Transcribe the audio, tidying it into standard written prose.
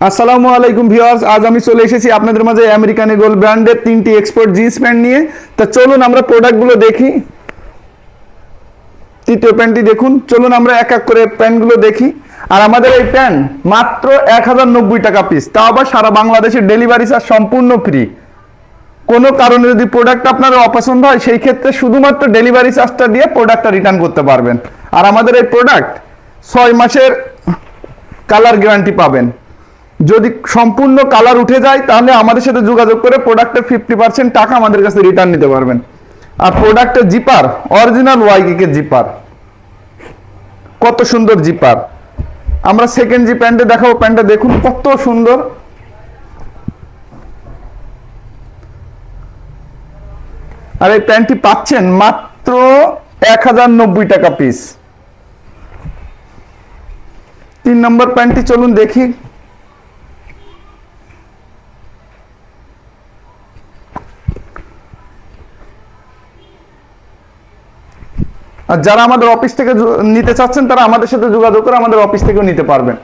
আসসালামু আলাইকুম ভিউয়ার্স, আজ আমি চলে এসেছি আপনাদের মাঝে আমেরিকান ইগল ব্র্যান্ডের 3টি এক্সপোর্ট জিন্স প্যান্ট নিয়ে। তা চলুন আমরা প্রোডাক্টগুলো দেখি। তৃতীয় প্যান্টটি দেখুন, চলুন আমরা এক এক করে প্যান্টগুলো দেখি। আর আমাদের এই প্যান্ট মাত্র 1090 টাকা পিস, তাও আবার সারা বাংলাদেশের ডেলিভারি চার্জ সম্পূর্ণ ফ্রি। কোনো কারণে যদি প্রোডাক্ট আপনার অপছন্দ হয় সেই ক্ষেত্রে শুধুমাত্র ডেলিভারি চার্জটা দিয়ে প্রোডাক্টটা রিটার্ন করতে পারবেন। আর আমাদের এই প্রোডাক্ট 6 মাসের কালার গ্যারান্টি পাবেন। যদি সম্পূর্ণ কালার উঠে যায় তাহলে আমাদের সাথে যোগাযোগ করে প্রোডাক্টের 50% টাকা আমাদের কাছে রিটার্ন নিতে পারবেন। আর প্রোডাক্টের জিপার অরিজিনাল ওয়াইকিকের জিপার, কত সুন্দর জিপার। আমরা সেকেন্ড জি প্যান্টে দেখাবো, প্যান্টটা দেখুন কত সুন্দর। আর এই প্যান্টটি পাচ্ছেন মাত্র 1090 টাকা পিস। 3 নম্বর প্যান্টটি চলুন দেখি। আর যারা আমাদের অফিস থেকে নিতে চাচ্ছেন তারা আমাদের সাথে যোগাযোগ করে আমাদের অফিস থেকেও নিতে পারবেন।